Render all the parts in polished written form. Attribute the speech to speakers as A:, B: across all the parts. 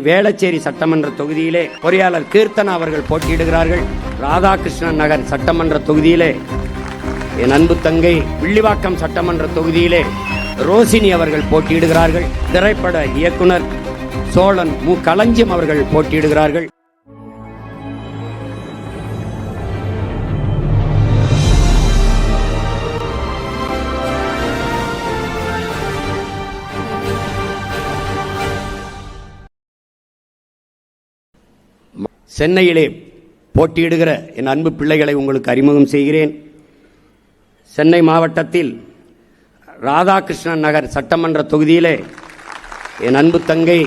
A: வேளச்சேரி சட்டமன்ற தொகுதியிலே பொறியாளர் கீர்த்தனா அவர்கள் போட்டியிடுகிறார்கள். ராதாகிருஷ்ணன் நகர் சட்டமன்ற தொகுதியிலே என் அன்பு தங்கை வில்லிவாக்கம் சட்டமன்ற தொகுதியிலே ரோசினி அவர்கள் போட்டியிடுகிறார்கள். திரைப்பட இயக்குனர் சோழன் மு களஞ்சியம் அவர்கள் போட்டியிடுகிறார்கள். சென்னையிலே போட்டியிடுகிற என் அன்பு பிள்ளைகளை உங்களுக்கு அறிமுகம் செய்கிறேன். சென்னை மாவட்டத்தில் ராதாகிருஷ்ணன் நகர் சட்டமன்ற தொகுதியிலே என் அன்பு தங்கை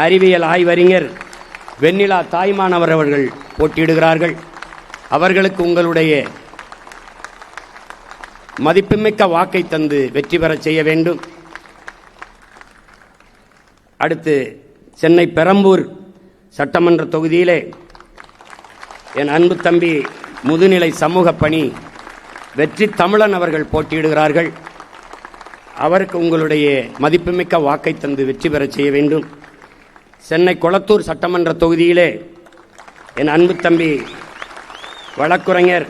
A: அறிவியல் ஆய்வறிஞர் வெண்ணிலா தாய்மானவர் அவர்கள் போட்டியிடுகிறார்கள். அவர்களுக்கு உங்களுடைய மதிப்புமிக்க வாக்கை தந்து வெற்றி பெறச் செய்ய வேண்டும். அடுத்து சென்னை பெரம்பூர் சட்டமன்ற தொகுதியிலே என் அன்பு தம்பி முதுநிலை சமூக பணி வெற்றி தமிழன் அவர்கள் போட்டியிடுகிறார்கள். அவருக்கு உங்களுடைய மதிப்புமிக்க வாக்கை தந்து வெற்றி பெறச் செய்ய வேண்டும். சென்னை கொளத்தூர் சட்டமன்ற தொகுதியிலே என் அன்பு தம்பி வழக்குரைஞர்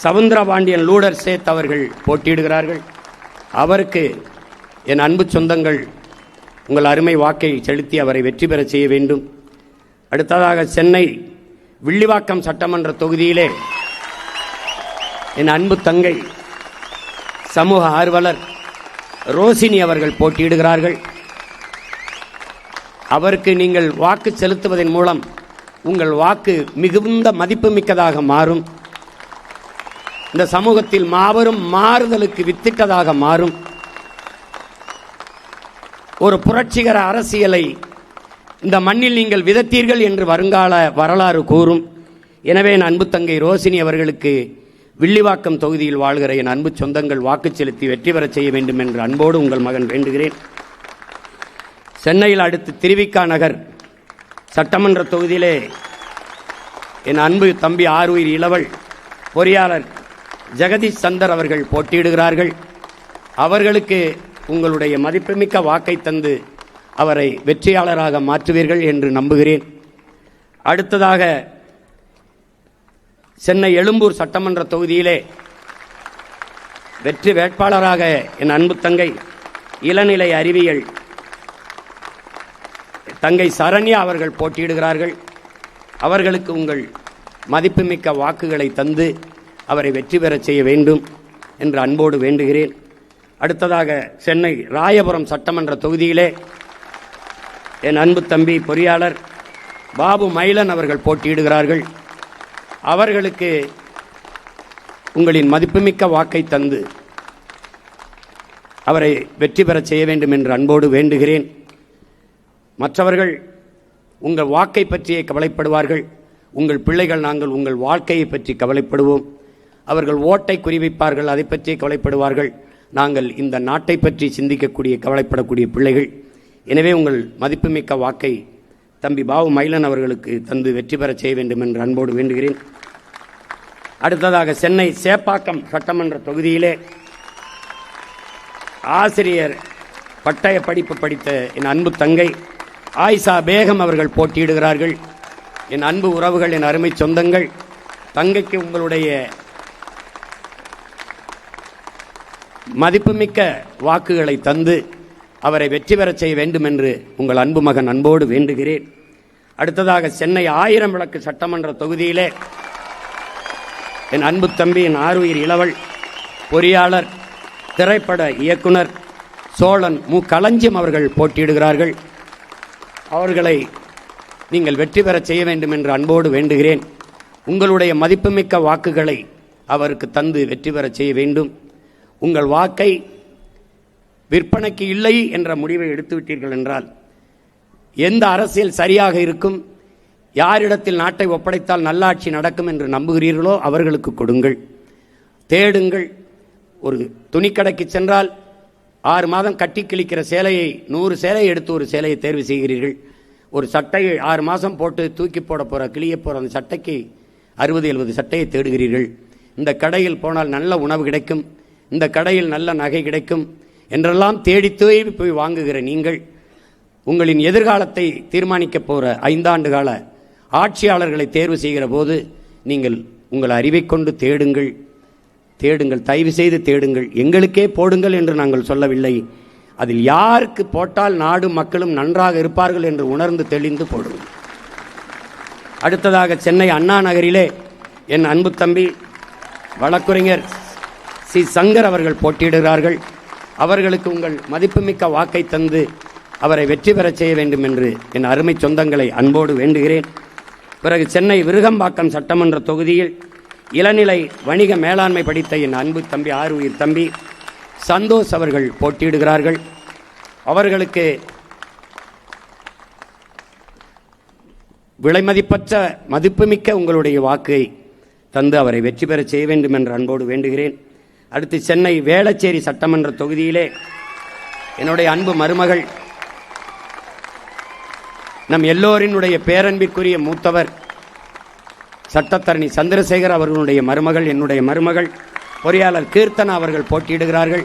A: சவுந்தரபாண்டியன் லூடர் சேத் அவர்கள் போட்டியிடுகிறார்கள். அவருக்கு என் அன்பு சொந்தங்கள் உங்கள் அருமை வாக்கை செலுத்தி அவரை வெற்றி பெறச் செய்ய வேண்டும். அடுத்ததாக சென்னை வில்லிவாக்கம் சட்டமன்ற தொகுதியிலே என் அன்பு தங்கை சமூக ஆர்வலர் ரோசினி அவர்கள் போட்டியிடுகிறார்கள். அவருக்கு நீங்கள் வாக்கு செலுத்துவதன் மூலம் உங்கள் வாக்கு மிகுந்த மதிப்புமிக்கதாக மாறும். இந்த சமூகத்தில் மாபெரும் மாறுதலுக்கு வித்திட்டதாக மாறும். ஒரு புரட்சிகர அரசியலை இந்த மண்ணில் நீங்கள் விதத்தீர்கள் என்று வருங்கால வரலாறு கூறும். எனவே என் அன்பு தங்கை ரோசினி அவர்களுக்கு வில்லிவாக்கம் தொகுதியில் வாழ்கிற என் அன்பு சொந்தங்கள் வாக்கு செலுத்தி வெற்றி பெறச் செய்ய வேண்டும் என்று அன்போடு உங்கள் மகன் வேண்டுகிறேன். சென்னையில் அடுத்து திருவிக்கா நகர் சட்டமன்ற தொகுதியிலே என் அன்பு தம்பி ஆருயிர் இளவல் பொறியாளர் ஜெகதீஷ் சந்தர் அவர்கள் போட்டியிடுகிறார்கள். அவர்களுக்கு உங்களுடைய மதிப்புமிக்க வாக்கை தந்து அவரை வெற்றியாளராக மாற்றுவீர்கள் என்று நம்புகிறேன். அடுத்ததாக சென்னை எழும்பூர் சட்டமன்ற தொகுதியிலே வெற்றி வேட்பாளராக என் அன்பு தங்கை இளநிலை அறிவியல் தங்கை சரண்யா அவர்கள் போட்டியிடுகிறார்கள். அவர்களுக்கு உங்கள் மதிப்புமிக்க வாக்குகளை தந்து அவரை வெற்றி பெறச் செய்ய வேண்டும் என்று அன்போடு வேண்டுகிறேன். அடுத்ததாக சென்னை ராயபுரம் சட்டமன்ற தொகுதியிலே என் அன்பு தம்பி பொறியாளர் பாபு மயிலன் அவர்கள் போட்டியிடுகிறார்கள். அவர்களுக்கு உங்களின் மதிப்புமிக்க வாக்கை தந்து அவரை வெற்றி பெறச் செய்ய வேண்டும் என்று அன்போடு வேண்டுகிறேன். மற்றவர்கள் உங்கள் வாக்கை பற்றியே கவலைப்படுவார்கள். உங்கள் பிள்ளைகள் நாங்கள் உங்கள் வாழ்க்கையை பற்றி கவலைப்படுவோம். அவர்கள் ஓட்டை குறிவைப்பார்கள், அதை பற்றியே கவலைப்படுவார்கள். நாங்கள் இந்த நாட்டை பற்றி சிந்திக்கக்கூடிய கவலைப்படக்கூடிய பிள்ளைகள். எனவே உங்கள் மதிப்புமிக்க வாக்கை தம்பி பாபு மயிலன் அவர்களுக்கு தந்து வெற்றி பெறச் செய்ய வேண்டும் என்று அன்போடு வேண்டுகிறேன். அடுத்ததாக சென்னை சேப்பாக்கம் சட்டமன்ற தொகுதியிலே ஆசிரியர் பட்டய படிப்பு படித்த என் அன்பு தங்கை ஆயிஷா பேகம் அவர்கள் போட்டியிடுகிறார்கள். என் அன்பு உறவுகள், என் அருமை சொந்தங்கள், தங்கைக்கு உங்களுடைய மதிப்புமிக்க வாக்குகளை தந்து அவரை வெற்றி பெறச் செய்ய வேண்டும் என்று உங்கள் அன்பு மகன் அன்போடு வேண்டுகிறேன். அடுத்ததாக சென்னை ஆயிரம் விளக்கு சட்டமன்ற தொகுதியிலே என் அன்பு தம்பி என் ஆருயிர் இளவல் பொறியாளர் திரைப்பட இயக்குனர் சோழன் மு களஞ்சியம் அவர்கள் போட்டியிடுகிறார்கள். அவர்களை நீங்கள் வெற்றி பெறச் செய்ய வேண்டும் என்று அன்போடு வேண்டுகிறேன். உங்களுடைய மதிப்புமிக்க வாக்குகளை அவருக்கு தந்து வெற்றி பெறச் செய்ய வேண்டும். உங்கள் வாக்கை விற்பனைக்கு இல்லை என்ற முடிவை எடுத்துவிட்டீர்கள் என்றால் எந்த அரசியல் சரியாக இருக்கும், யாரிடத்தில் நாட்டை ஒப்படைத்தால் நல்லாட்சி நடக்கும் என்று நம்புகிறீர்களோ அவர்களுக்கு கொடுங்கள், தேடுங்கள். ஒரு துணிக்கடைக்கு சென்றால் 6 மாதம் கட்டி கிழிக்கிற சேலையை 100 சேலையை எடுத்து ஒரு சேலையை தேர்வு செய்கிறீர்கள். ஒரு சட்டையை 6 மாதம் போட்டு தூக்கி போட போகிற கிளிய போகிற அந்த சட்டைக்கு 60-70 சட்டையை தேடுகிறீர்கள். இந்த கடையில் போனால் நல்ல உணவு கிடைக்கும், இந்த கடையில் நல்ல நகை கிடைக்கும் என்றெல்லாம் தேடி போய் வாங்குகிற நீங்கள் உங்களின் எதிர்காலத்தை தீர்மானிக்கப் போகிற 5 ஆண்டு கால ஆட்சியாளர்களை தேர்வு செய்கிற போது நீங்கள் உங்கள் அறிவை கொண்டு தேடுங்கள், தயவு செய்து தேடுங்கள். எங்களுக்கே போடுங்கள் என்று நாங்கள் சொல்லவில்லை. அதில் யாருக்கு போட்டால் நாடு மக்களும் நன்றாக இருப்பார்கள் என்று உணர்ந்து தெளிந்து போடுங்கள். அடுத்ததாக சென்னை அண்ணா நகரிலே என் அன்பு தம்பி வழக்குரைஞர் சி. சங்கர் அவர்கள் போட்டியிடுகிறார்கள். அவர்களுக்கு உங்கள் மதிப்புமிக்க வாக்கை தந்து அவரை வெற்றி பெறச் செய்ய வேண்டும் என்று என் அருமை சொந்தங்களை அன்போடு வேண்டுகிறேன். பிறகு சென்னை விருகம்பாக்கம் சட்டமன்ற தொகுதியில் இளநிலை வணிக மேலாண்மை படித்த என் அன்பு தம்பி ஆறுயிர் தம்பி சந்தோஷ் அவர்கள் போட்டியிடுகிறார்கள். அவர்களுக்கு விலைமதிப்பற்ற மதிப்புமிக்க உங்களுடைய வாக்கை தந்து அவரை வெற்றி பெறச் செய்ய வேண்டும் என்று அன்போடு வேண்டுகிறேன். அடுத்து சென்னை வேளச்சேரி சட்டமன்ற தொகுதியிலே என்னுடைய அன்பு மருமகள், நம் எல்லோரினுடைய பேரன்பிற்குரிய மூத்தவர் சட்டத்தரணி சந்திரசேகர் அவர்களுடைய மருமகள், என்னுடைய மருமகள் பொறியாளர் கீர்த்தனா அவர்கள் போட்டியிடுகிறார்கள்.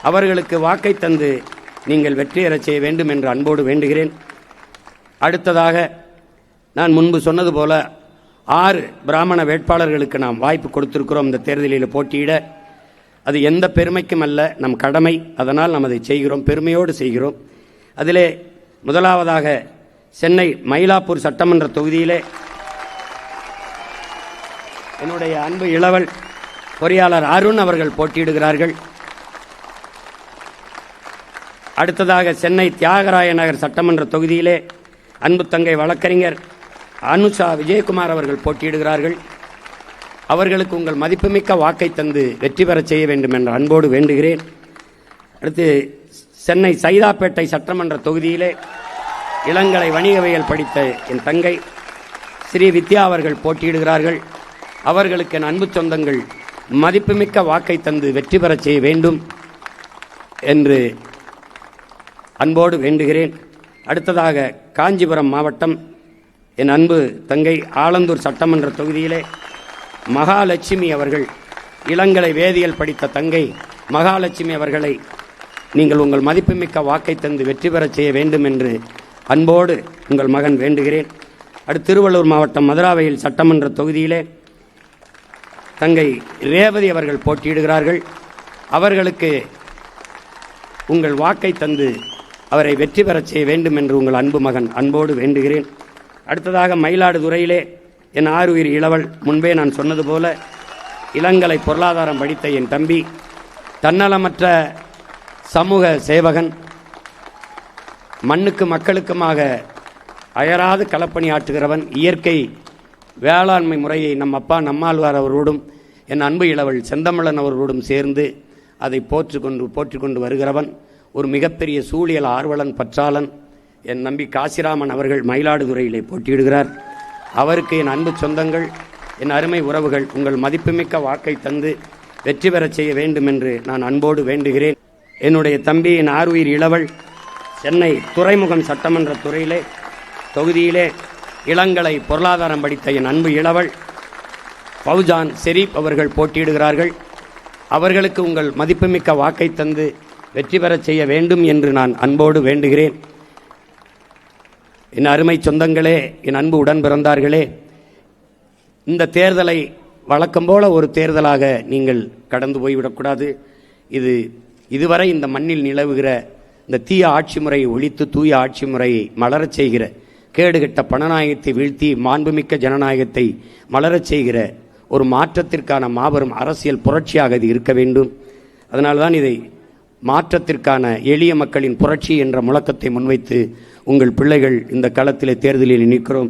A: அவர்களுக்கு வாக்கை தந்து நீங்கள் வெற்றி பெறச் செய்ய வேண்டும் என்று அன்போடு வேண்டுகிறேன். அடுத்ததாக நான் முன்பு சொன்னது போல 6 பிராமண வேட்பாளர்களுக்கு நாம் வாய்ப்பு கொடுத்திருக்கிறோம் இந்த தேர்தலில் போட்டியிட. அது எந்த பெருமைக்கும் அல்ல, நம் கடமை. அதனால் நாம் அதை செய்கிறோம், பெருமையோடு செய்கிறோம். அதிலே முதலாவதாக சென்னை மயிலாப்பூர் சட்டமன்ற தொகுதியிலே என்னுடைய அன்பு இளவல் பொறியாளர் அருண் அவர்கள் போட்டியிடுகிறார்கள். அடுத்ததாக சென்னை தியாகராய நகர் சட்டமன்ற தொகுதியிலே அன்பு தங்கை வழக்கறிஞர் அனுஷா விஜயகுமார் அவர்கள் போட்டியிடுகிறார்கள். அவர்களுக்கு உங்கள் மதிப்புமிக்க வாக்கை தந்து வெற்றி பெறச் செய்ய வேண்டும் என்ற அன்போடு வேண்டுகிறேன். அடுத்து சென்னை சைதாப்பேட்டை சட்டமன்ற தொகுதியிலே இளங்கலை வணிகவியல் படித்த என் தங்கை ஸ்ரீ வித்யா அவர்கள் போட்டியிடுகிறார்கள். அவர்களுக்கு என் அன்பு சொந்தங்கள் மதிப்புமிக்க வாக்கை தந்து வெற்றி பெறச் செய்ய வேண்டும் என்று அன்போடு வேண்டுகிறேன். அடுத்ததாக காஞ்சிபுரம் மாவட்டம் என் அன்பு தங்கை ஆலந்தூர் சட்டமன்ற தொகுதியிலே மகாலட்சுமி அவர்கள், இளங்கலை வேதியியல் படித்த தங்கை மகாலட்சுமி அவர்களை நீங்கள் உங்கள் மதிப்புமிக்க வாக்கை தந்து வெற்றி பெறச் செய்ய வேண்டும் என்று அன்போடு உங்கள் மகன் வேண்டுகிறேன். அடுத்து திருவள்ளூர் மாவட்டம் மதுராவையில் சட்டமன்ற தொகுதியிலே தங்கை ரேவதி அவர்கள் போட்டியிடுகிறார்கள். அவர்களுக்கு உங்கள் வாக்கை தந்து அவரை வெற்றி பெறச் செய்ய வேண்டும் என்று உங்கள் அன்பு மகன் அன்போடு வேண்டுகிறேன். அடுத்ததாக மயிலாடுதுறையிலே என் ஆறுயிர் இளவல், முன்பே நான் சொன்னது போல இளங்கலை பொருளாதாரம் படித்த என் தம்பி, தன்னலமற்ற சமூக சேவகன், மண்ணுக்கு மக்களுக்குமாக அயராது களப்பணியாற்றுகிறவன், இயற்கை வேளாண்மை முறையை நம் அப்பா நம்மாழ்வார் அவரோடும் என் அன்பு இளவல் செந்தமிழன் அவர்களோடும் சேர்ந்து அதை போற்றிக்கொண்டு வருகிறவன், ஒரு மிகப்பெரிய சூழியல் ஆர்வலன், பற்றாளன் என் நம்பி காசிராமன் அவர்கள் மயிலாடுதுறையிலே போட்டியிடுகிறார். அவருக்கு என் அன்பு சொந்தங்கள், என் அருமை உறவுகள் உங்கள் மதிப்புமிக்க வாக்கை தந்து வெற்றி பெறச் செய்ய வேண்டும் என்று நான் அன்போடு வேண்டுகிறேன். என்னுடைய தம்பி என் ஆறுயிர் இளவல் சென்னை துறைமுகம் சட்டமன்ற தொகுதியிலே இளங்கலை பொருளாதாரம் படித்த என் அன்பு இளவல் ஃபவுஜான் ஷெரீப் அவர்கள் போட்டியிடுகிறார்கள். அவர்களுக்கு உங்கள் மதிப்புமிக்க வாக்கை தந்து வெற்றி பெறச் செய்ய வேண்டும் என்று நான் அன்போடு வேண்டுகிறேன். என் அருமை சொந்தங்களே, என் அன்பு உடன் பிறந்தார்களே, இந்த தேர்தலை வழக்கம் போல ஒரு தேர்தலாக நீங்கள் கடந்து போய்விடக்கூடாது. இதுவரை இந்த மண்ணில் நிலவுகிற இந்த தீய ஆட்சி முறையை ஒழித்து தூய ஆட்சி முறையை மலரச் செய்கிற, கேடுகட்ட பணநாயகத்தை வீழ்த்தி மாண்புமிக்க ஜனநாயகத்தை மலரச் செய்கிற ஒரு மாற்றத்திற்கான மாபெரும் அரசியல் புரட்சியாக இது இருக்க வேண்டும். அதனால்தான் இதை மாற்றத்திற்கான எளிய மக்களின் புரட்சி என்ற முழக்கத்தை முன்வைத்து உங்கள் பிள்ளைகள் இந்த களத்திலே தேர்தலில் நிற்கிறோம்.